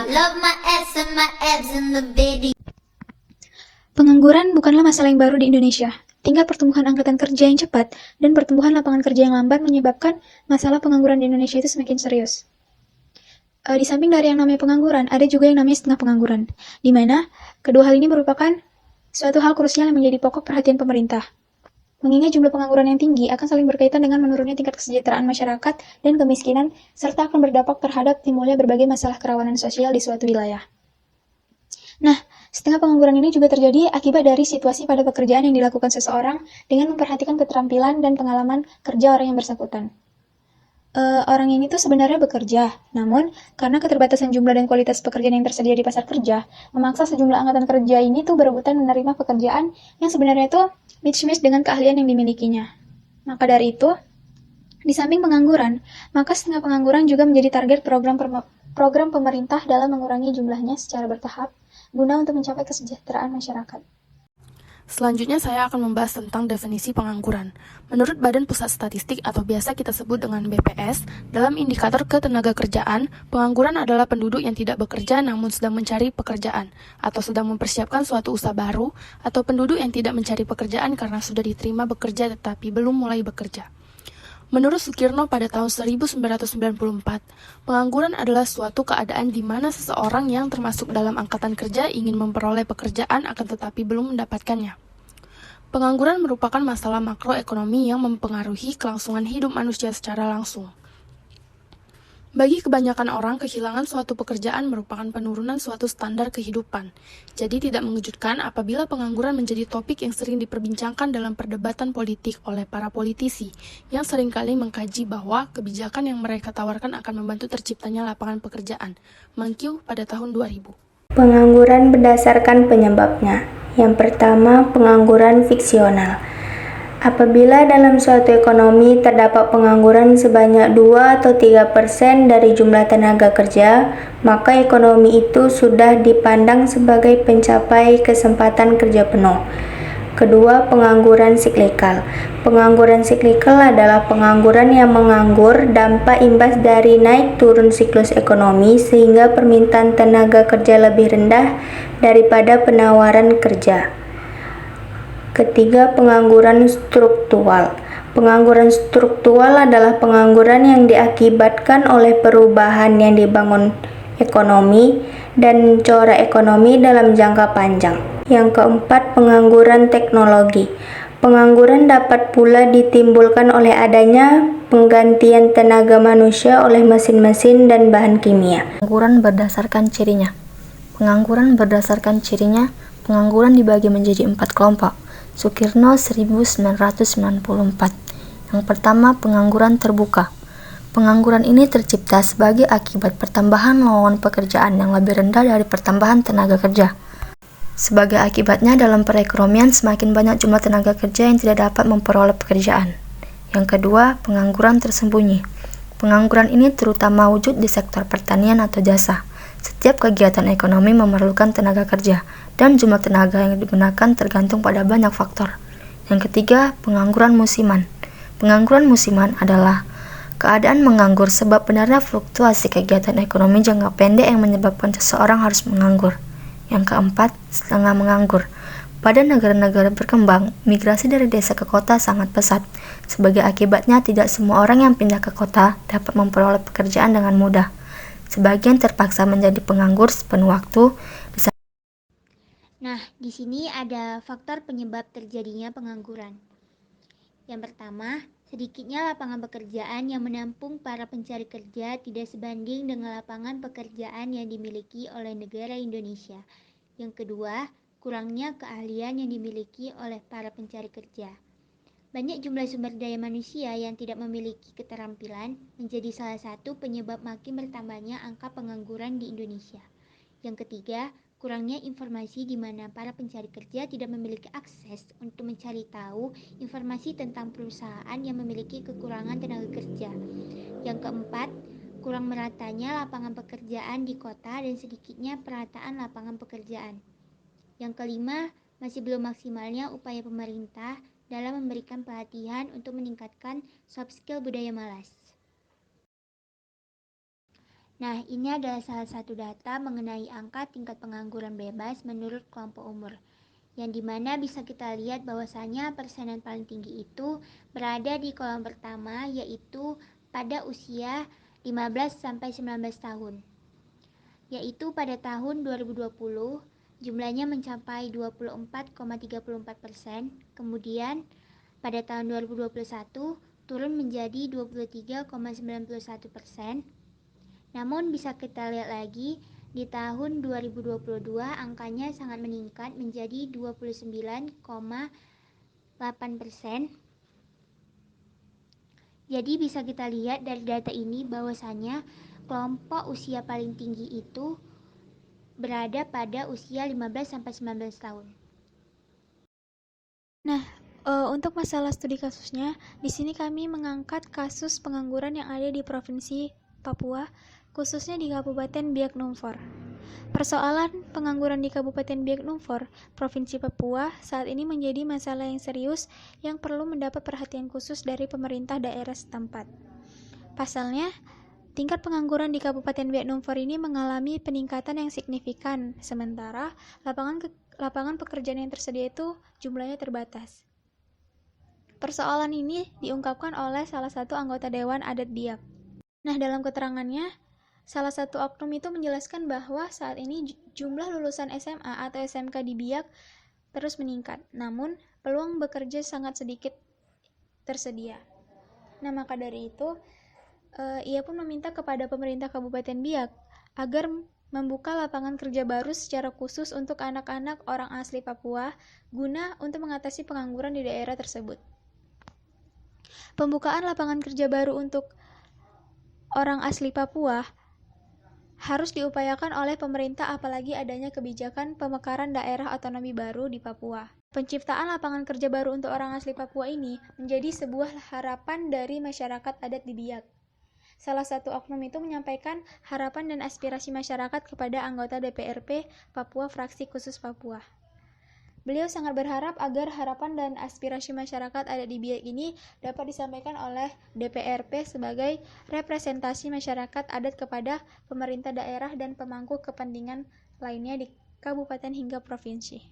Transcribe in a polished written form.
love my ass and my abs in the video. Pengangguran bukanlah masalah yang baru di Indonesia. Tingkat pertumbuhan angkatan kerja yang cepat dan pertumbuhan lapangan kerja yang lambat menyebabkan masalah pengangguran di Indonesia itu semakin serius. Di samping dari yang namanya pengangguran, ada juga yang namanya setengah pengangguran, di mana kedua hal ini merupakan suatu hal krusial yang menjadi pokok perhatian pemerintah. Mengingat jumlah pengangguran yang tinggi akan saling berkaitan dengan menurunnya tingkat kesejahteraan masyarakat dan kemiskinan, serta akan berdampak terhadap timbulnya berbagai masalah kerawanan sosial di suatu wilayah. Nah, setengah pengangguran ini juga terjadi akibat dari situasi pada pekerjaan yang dilakukan seseorang dengan memperhatikan keterampilan dan pengalaman kerja orang yang bersangkutan. Orang ini tuh sebenarnya bekerja, namun karena keterbatasan jumlah dan kualitas pekerjaan yang tersedia di pasar kerja, memaksa sejumlah angkatan kerja ini tuh berebutan menerima pekerjaan yang sebenarnya tuh mismatch dengan keahlian yang dimilikinya. Maka dari itu, di samping pengangguran, maka setengah pengangguran juga menjadi target program pemerintah dalam mengurangi jumlahnya secara bertahap guna untuk mencapai kesejahteraan masyarakat. Selanjutnya saya akan membahas tentang definisi pengangguran. Menurut Badan Pusat Statistik atau biasa kita sebut dengan BPS, dalam indikator ketenagakerjaan, pengangguran adalah penduduk yang tidak bekerja namun sedang mencari pekerjaan, atau sedang mempersiapkan suatu usaha baru, atau penduduk yang tidak mencari pekerjaan karena sudah diterima bekerja tetapi belum mulai bekerja. Menurut Sukirno pada tahun 1994, pengangguran adalah suatu keadaan di mana seseorang yang termasuk dalam angkatan kerja ingin memperoleh pekerjaan akan tetapi belum mendapatkannya. Pengangguran merupakan masalah makroekonomi yang mempengaruhi kelangsungan hidup manusia secara langsung. Bagi kebanyakan orang, kehilangan suatu pekerjaan merupakan penurunan suatu standar kehidupan. Jadi tidak mengejutkan apabila pengangguran menjadi topik yang sering diperbincangkan dalam perdebatan politik oleh para politisi, yang seringkali mengkaji bahwa kebijakan yang mereka tawarkan akan membantu terciptanya lapangan pekerjaan. Mangkiu pada tahun 2000. Pengangguran berdasarkan penyebabnya. Yang pertama, pengangguran fiksional. Apabila dalam suatu ekonomi terdapat pengangguran sebanyak 2 atau 3% dari jumlah tenaga kerja, maka ekonomi itu sudah dipandang sebagai pencapai kesempatan kerja penuh. Kedua, pengangguran siklikal. Pengangguran siklikal adalah pengangguran yang menganggur dampak imbas dari naik turun siklus ekonomi sehingga permintaan tenaga kerja lebih rendah daripada penawaran kerja. Ketiga, pengangguran struktural. Pengangguran struktural adalah pengangguran yang diakibatkan oleh perubahan yang dibangun ekonomi dan corak ekonomi dalam jangka panjang. Yang keempat, pengangguran teknologi. Pengangguran dapat pula ditimbulkan oleh adanya penggantian tenaga manusia oleh mesin-mesin dan bahan kimia. Pengangguran berdasarkan cirinya. Pengangguran berdasarkan cirinya, pengangguran dibagi menjadi 4 kelompok. Sukirno 1994. Yang pertama, pengangguran terbuka. Pengangguran ini tercipta sebagai akibat pertambahan lowongan pekerjaan yang lebih rendah dari pertambahan tenaga kerja. Sebagai akibatnya, dalam perekonomian semakin banyak jumlah tenaga kerja yang tidak dapat memperoleh pekerjaan. Yang kedua, pengangguran tersembunyi. Pengangguran ini terutama wujud di sektor pertanian atau jasa. Setiap kegiatan ekonomi memerlukan tenaga kerja, dan jumlah tenaga yang digunakan tergantung pada banyak faktor. Yang ketiga, pengangguran musiman. Pengangguran musiman adalah keadaan menganggur sebab benarnya fluktuasi kegiatan ekonomi jangka pendek yang menyebabkan seseorang harus menganggur. Yang keempat, setengah menganggur. Pada negara-negara berkembang, migrasi dari desa ke kota sangat pesat. Sebagai akibatnya, tidak semua orang yang pindah ke kota dapat memperoleh pekerjaan dengan mudah. Sebagian terpaksa menjadi penganggur sepenuh waktu. Nah, di sini ada faktor penyebab terjadinya pengangguran. Yang pertama, sedikitnya lapangan pekerjaan yang menampung para pencari kerja tidak sebanding dengan lapangan pekerjaan yang dimiliki oleh negara Indonesia. Yang kedua, kurangnya keahlian yang dimiliki oleh para pencari kerja. Banyak jumlah sumber daya manusia yang tidak memiliki keterampilan menjadi salah satu penyebab makin bertambahnya angka pengangguran di Indonesia. Yang ketiga, kurangnya informasi di mana para pencari kerja tidak memiliki akses untuk mencari tahu informasi tentang perusahaan yang memiliki kekurangan tenaga kerja. Yang keempat, kurang meratanya lapangan pekerjaan di kota dan sedikitnya perataan lapangan pekerjaan. Yang kelima, masih belum maksimalnya upaya pemerintah dalam memberikan pelatihan untuk meningkatkan soft skill budaya malas. Nah, ini adalah salah satu data mengenai angka tingkat pengangguran bebas menurut kelompok umur, yang dimana bisa kita lihat bahwasanya persenan paling tinggi itu berada di kolom pertama, yaitu pada usia 15-19 tahun. Yaitu pada tahun 2020, jumlahnya mencapai 24,34%, kemudian pada tahun 2021 turun menjadi 23,91%. Namun bisa kita lihat lagi, di tahun 2022 angkanya sangat meningkat menjadi 29,8%. Jadi bisa kita lihat dari data ini bahwasanya kelompok usia paling tinggi itu berada pada usia 15-19 tahun. Nah, untuk masalah studi kasusnya, di sini kami mengangkat kasus pengangguran yang ada di Provinsi Papua, khususnya di Kabupaten Biak Numfor. Persoalan pengangguran di Kabupaten Biak Numfor, Provinsi Papua, saat ini menjadi masalah yang serius yang perlu mendapat perhatian khusus dari pemerintah daerah setempat. Pasalnya, tingkat pengangguran di Kabupaten Biak Numfor ini mengalami peningkatan yang signifikan, sementara lapangan pekerjaan yang tersedia itu jumlahnya terbatas. Persoalan ini diungkapkan oleh salah satu anggota Dewan Adat Biak. Nah, dalam keterangannya, salah satu oknum itu menjelaskan bahwa saat ini jumlah lulusan SMA atau SMK di Biak terus meningkat, namun peluang bekerja sangat sedikit tersedia. Nah, maka dari itu, ia pun meminta kepada pemerintah Kabupaten Biak agar membuka lapangan kerja baru secara khusus untuk anak-anak orang asli Papua guna untuk mengatasi pengangguran di daerah tersebut. Pembukaan lapangan kerja baru untuk orang asli Papua harus diupayakan oleh pemerintah, apalagi adanya kebijakan pemekaran daerah otonomi baru di Papua. Penciptaan lapangan kerja baru untuk orang asli Papua ini menjadi sebuah harapan dari masyarakat adat di Biak. Salah satu oknum itu menyampaikan harapan dan aspirasi masyarakat kepada anggota DPRP Papua fraksi khusus Papua. Beliau sangat berharap agar harapan dan aspirasi masyarakat adat di Biak ini dapat disampaikan oleh DPRP sebagai representasi masyarakat adat kepada pemerintah daerah dan pemangku kepentingan lainnya di kabupaten hingga provinsi.